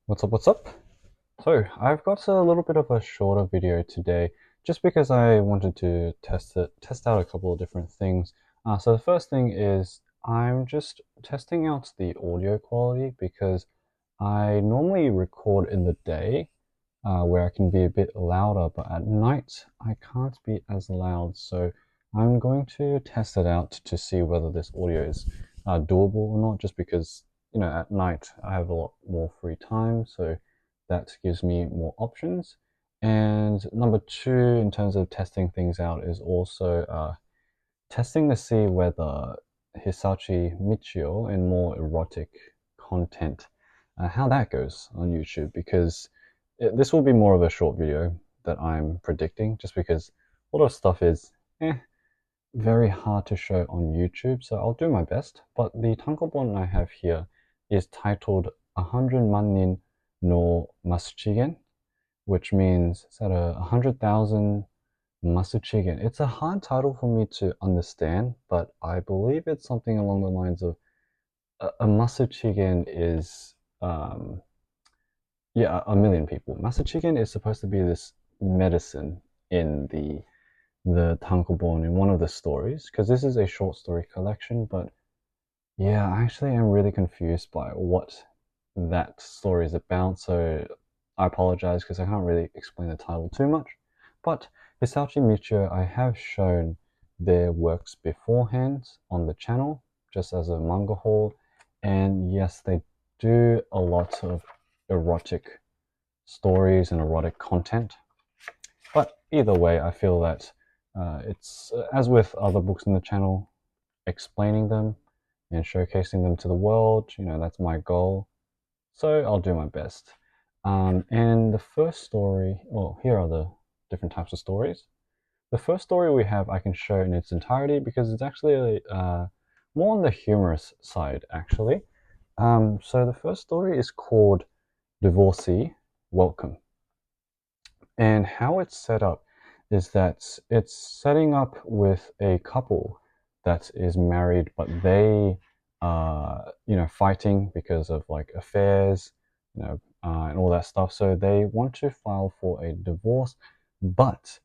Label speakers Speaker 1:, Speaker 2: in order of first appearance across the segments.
Speaker 1: What's up, what's up? So, I've got a little bit of a shorter video today just because I wanted to test out a couple of different things. So the first thing is I'm just testing out the audio quality because I normally record in the day where I can be a bit louder, but at night I can't be as loud. So I'm going to test it out to see whether this audio is doable or not, just because, at night I have a lot more free time. So that gives me more options. And number two, in terms of testing things out, is also testing to see whether Hisauchi Michio and more erotic content, how that goes on YouTube, because this will be more of a short video that I'm predicting, just because a lot of stuff is very hard to show on YouTube, so I'll do my best. But the tankobon I have here is titled 100 Mannin no Masuchigen, which means it's at 100,000 Masuchigen. It's a hard title for me to understand, but I believe it's something along the lines of a Masuchigen is, yeah, a million people. Masuchigen is supposed to be this medicine in the tankobon in one of the stories, because this is a short story collection, but yeah, actually I'm really confused by what that story is about, so I apologize because I can't really explain the title too much. But Hisauchi Michio, I have shown their works beforehand on the channel, just as a manga haul, and yes, they do a lot of erotic stories and erotic content. But either way, I feel that it's, as with other books in the channel, explaining them and showcasing them to the world, that's my goal. So I'll do my best. And the first story, well, here are the different types of stories. The first story we have I can show in its entirety because it's actually more on the humorous side, actually. So the first story is called Divorcee Welcome. And how it's set up is that it's setting up with a couple that is married, but they are, fighting because of like affairs, and all that stuff. So they want to file for a divorce. But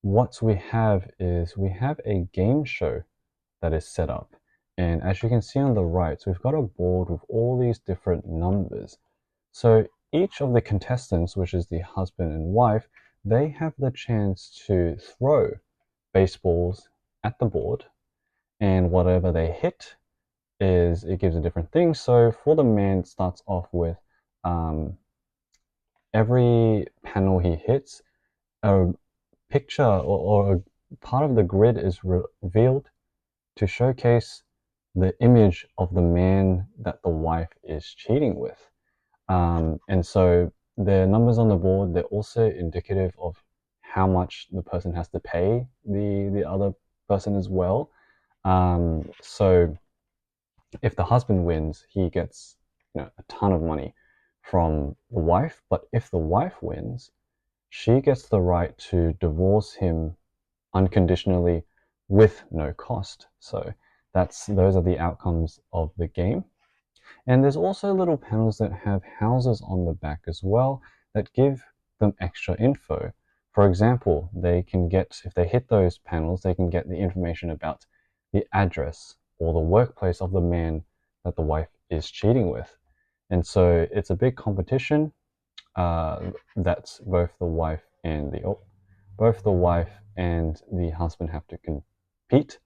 Speaker 1: what we have is we have a game show that is set up. And as you can see on the right, so we've got a board with all these different numbers. So each of the contestants, which is the husband and wife, they have the chance to throw baseballs at the board, and whatever they hit is it gives a different thing. So for the man, it starts off with every panel he hits, a picture or a part of the grid is revealed to showcase the image of the man that the wife is cheating with. And so the numbers on the board, they're also indicative of how much the person has to pay the other person as well. So if the husband wins, he gets a ton of money from the wife. But if the wife wins, she gets the right to divorce him unconditionally with no cost. So those are the outcomes of the game. And there's also little panels that have houses on the back as well that give them extra info. For example, they can get, if they hit those panels, they can get the information about the address or the workplace of the man that the wife is cheating with. And so it's a big competition that both the wife and the husband have to compete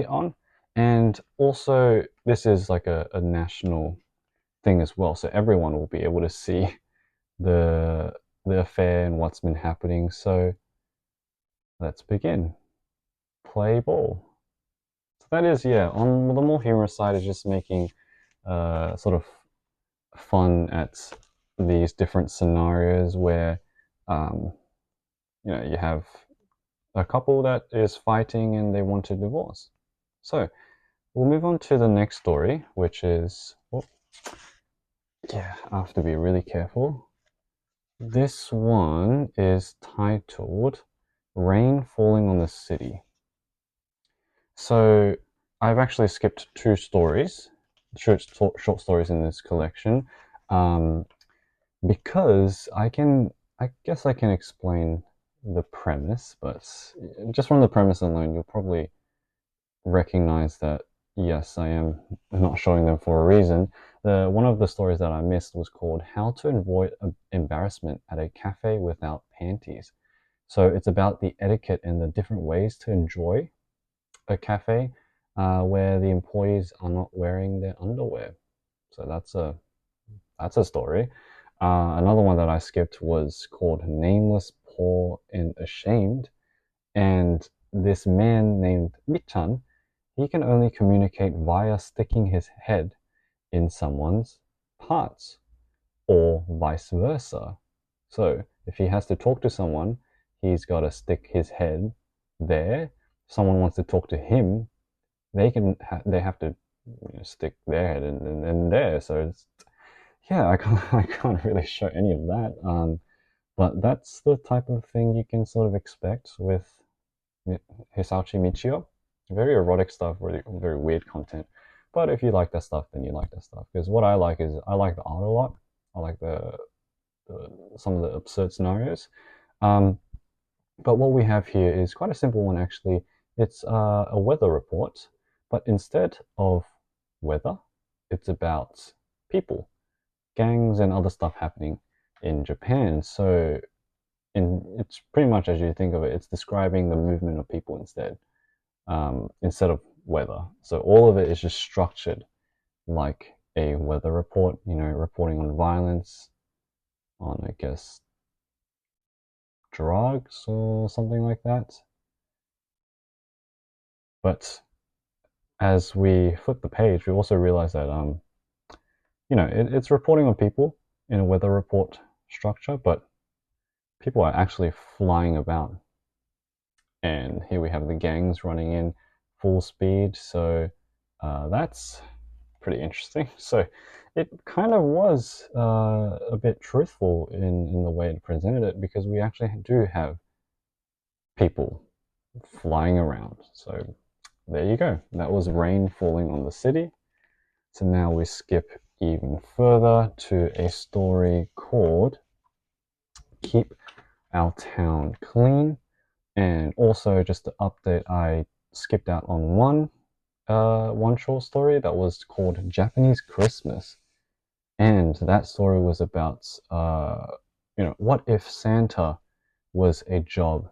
Speaker 1: on. And also, this is like a national thing as well, so everyone will be able to see the the affair and what's been happening. So let's begin. Play ball. So that is, yeah, on the more humorous side is just making sort of fun at these different scenarios where um, you have a couple that is fighting and they want to divorce. So we'll move on to the next story, which is, oh, yeah, I have to be really careful. This one is titled Rain Falling on the City. So I've actually skipped two stories, short stories in this collection. Because I guess I can explain the premise, but just from the premise alone, you'll probably recognize that yes, I am not showing them for a reason. One of the stories that I missed was called "How to Avoid Embarrassment at a Cafe Without Panties." So it's about the etiquette and the different ways to enjoy a cafe where the employees are not wearing their underwear. So that's a story. Another one that I skipped was called "Nameless, Poor, and Ashamed," and this man named Michan, he can only communicate via sticking his head in someone's parts, or vice versa. So if he has to talk to someone, he's got to stick his head there. If someone wants to talk to him, they have to stick their head in there. So it's, yeah, I can't really show any of that. But that's the type of thing you can sort of expect with Hisauchi Michio. Very erotic stuff, really very weird content. But if you like that stuff, then you like that stuff. Because what I like is I like the art a lot. I like some of the absurd scenarios. Um, but what we have here is quite a simple one actually. It's a weather report, but instead of weather, it's about people, gangs, and other stuff happening in Japan. So it's pretty much as you think of it, it's describing the movement of people instead of weather. So all of it is just structured like a weather report, reporting on violence, on, I guess, drugs or something like that. But as we flip the page, we also realize that, it's reporting on people in a weather report structure, but people are actually flying about. And here we have the gangs running in full speed. So that's pretty interesting. So it kind of was a bit truthful in the way it presented it, because we actually do have people flying around. So there you go. That was rain falling on the city. So now we skip even further to a story called Keep Our Town Clean. And also, just to update, I skipped out on one short story that was called Japanese Christmas. And that story was about, what if Santa was a job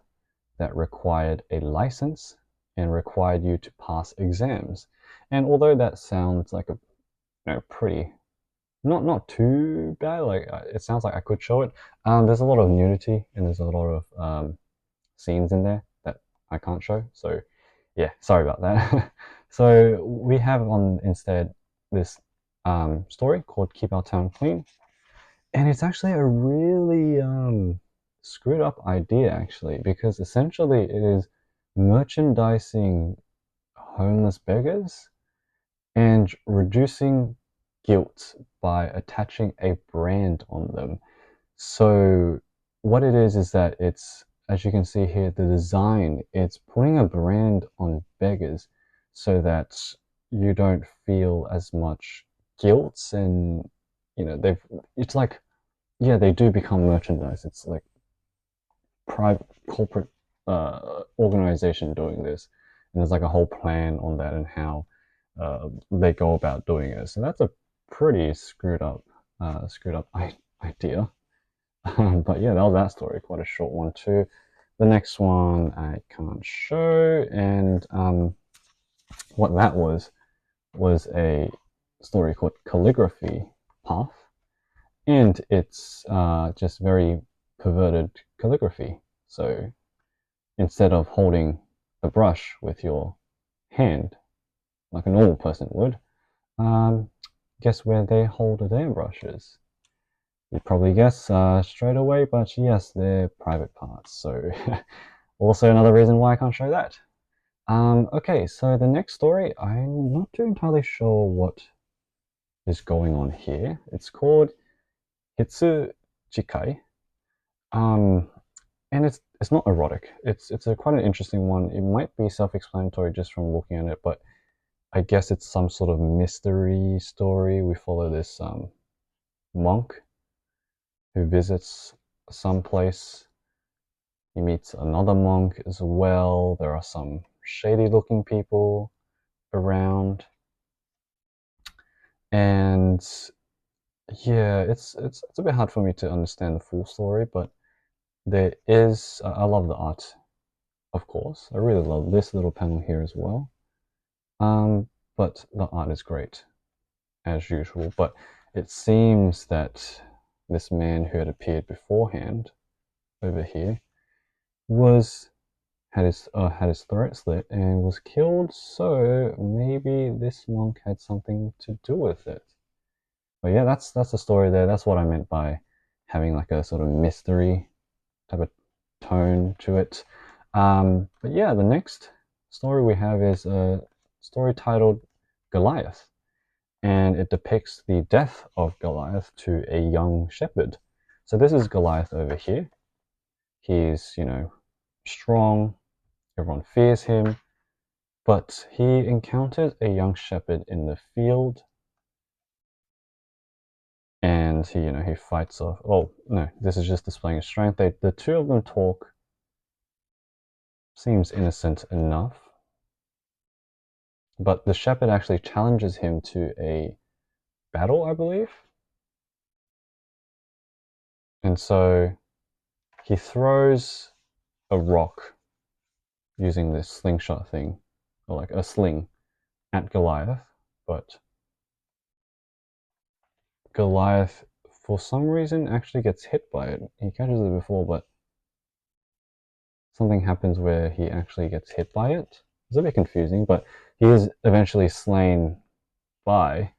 Speaker 1: that required a license and required you to pass exams? And although that sounds like a pretty not too bad, like it sounds like I could show it. There's a lot of nudity and there's a lot of scenes in there that I can't show. So yeah, sorry about that. So we have on instead this story called Keep Our Town Clean, and it's actually a really screwed up idea actually, because essentially it is merchandising homeless beggars and reducing guilt by attaching a brand on them. So what it is that it's, as you can see here, the design, it's putting a brand on beggars so that you don't feel as much guilt, and it's like, yeah, they do become merchandise. It's like private corporate organization doing this, and there's like a whole plan on that and how they go about doing it. So that's a pretty screwed up idea. But yeah, that was that story. Quite a short one too. The next one I can't show, and what that was a story called Calligraphy Path, and it's just very perverted calligraphy. So instead of holding the brush with your hand like a normal person would, um, guess where they hold their brushes? You probably guess straight away, but yes, they're private parts. So also another reason why I can't show that. Okay, so the next story, I'm not too entirely sure what is going on here. It's called Hitsuchikai. Um, and it's not erotic. It's a quite an interesting one. It might be self-explanatory just from looking at it, but I guess it's some sort of mystery story. We follow this monk who visits some place. He meets another monk as well. There are some shady looking people around. And yeah, it's a bit hard for me to understand the full story, but there is I love the art, of course. I really love this little panel here as well. But the art is great as usual. But it seems that this man who had appeared beforehand over here was had his throat slit and was killed. So maybe this monk had something to do with it. But yeah, that's the story there. That's what I meant by having like a sort of mystery type of tone to it. But yeah, the next story we have is a story titled Goliath, and it depicts the death of Goliath to a young shepherd. So this is Goliath over here. He's, strong, everyone fears him, but he encounters a young shepherd in the field, and he fights off. Oh no, this is just displaying his strength. The two of them talk. Seems innocent enough, but the shepherd actually challenges him to a battle, I believe. And so he throws a rock using this slingshot thing, or like a sling, at Goliath, but Goliath, for some reason, actually gets hit by it. He catches it before, but something happens where he actually gets hit by it. It's a bit confusing, but he is eventually slain by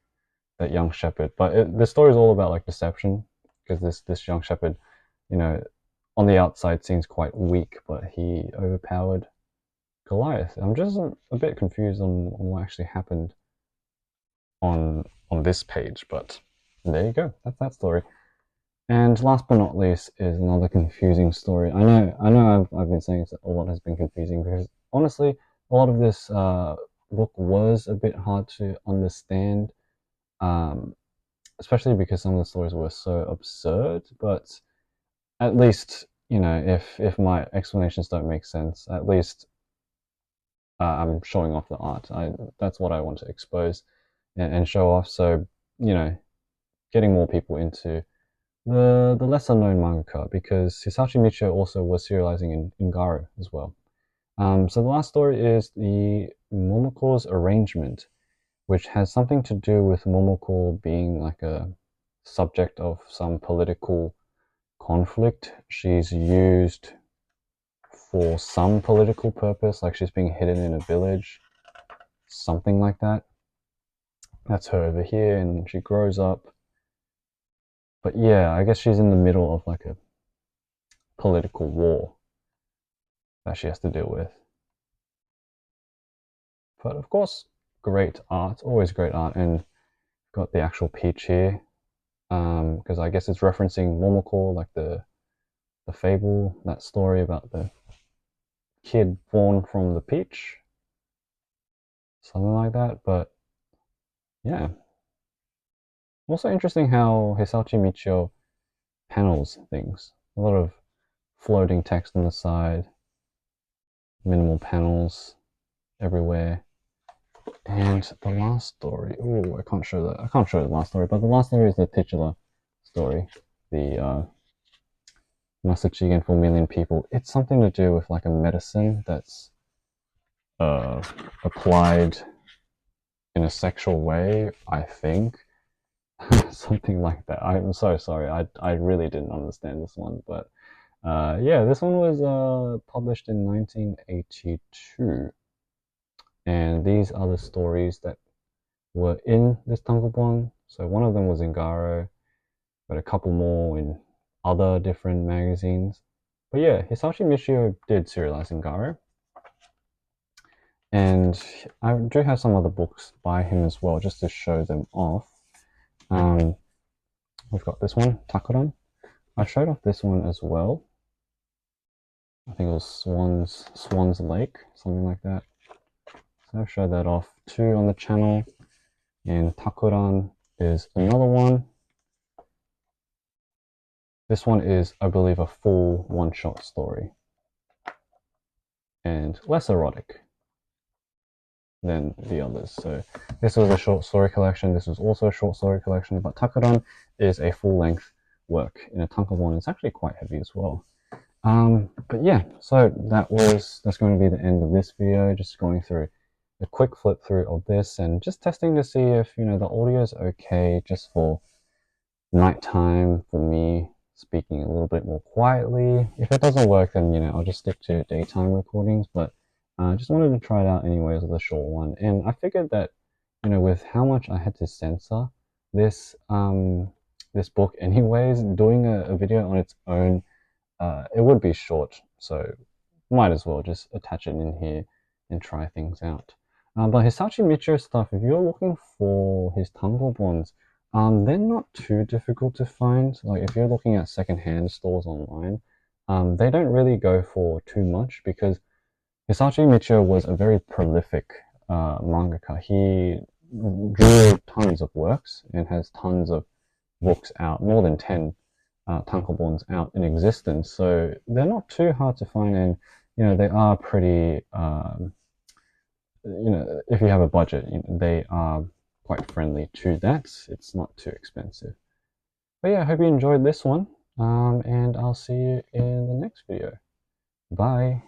Speaker 1: that young shepherd. But the story is all about like deception, because this young shepherd, on the outside seems quite weak, but he overpowered Goliath. I'm just a bit confused on what actually happened on this page, but there you go. That's that story. And last but not least is another confusing story. I know I've been saying a lot has been confusing because honestly, a lot of this book was a bit hard to understand, especially because some of the stories were so absurd. But at least if my explanations don't make sense, at least I'm showing off the art. That's what I want to expose and show off. So getting more people into the lesser known mangaka, because Hisauchi Michio also was serializing in Garo as well. So the last story is the Momoko's arrangement, which has something to do with Momoko being like a subject of some political conflict. She's used for some political purpose, like she's being hidden in a village, something like that. That's her over here, and she grows up. But yeah, I guess she's in the middle of like a political war that she has to deal with. But of course, great art, always great art, and got the actual peach here, because I guess it's referencing Momoko, like the fable, that story about the kid born from the peach, something like that. But yeah, also interesting how Hisauchi Michio panels things. A lot of floating text on the side, minimal panels everywhere. And the last story. Oh, I can't show that. I can't show the last story, but the last story is the titular story, the Masuchigen for a million people. It's something to do with like a medicine that's uh, applied in a sexual way, I think. Something like that. I'm so sorry. I really didn't understand this one, but yeah, this one was published in 1982, and these are the stories that were in this tankobon. So one of them was in Garo, but a couple more in other different magazines. But yeah, Hisauchi Michio did serialize in Garo. And I do have some other books by him as well, just to show them off. We've got this one, Takuran. I showed off this one as well. I think it was Swan's Lake, something like that. So I've showed that off too on the channel. And Takuran is another one. This one is, I believe, a full one-shot story and less erotic than the others. So this was a short story collection. This was also a short story collection, but Takadon is a full-length work in a tankobon. It's actually quite heavy as well. But yeah, so that's going to be the end of this video. Just going through a quick flip through of this and just testing to see if the audio is okay just for nighttime, for me speaking a little bit more quietly. If it doesn't work, then I'll just stick to daytime recordings, but I just wanted to try it out anyways with a short one. And I figured that with how much I had to censor this this book anyways, doing a video on its own, it would be short, so might as well just attach it in here and try things out. But Hisauchi Michio stuff, if you're looking for his tankobons, they're not too difficult to find. Like if you're looking at secondhand stores online, they don't really go for too much because Hisauchi Michio was a very prolific mangaka. He drew tons of works and has tons of books out, more than 10 tankobons out in existence. So they're not too hard to find, and they are pretty. If you have a budget, they are quite friendly to that. It's not too expensive. But yeah, I hope you enjoyed this one, and I'll see you in the next video. Bye.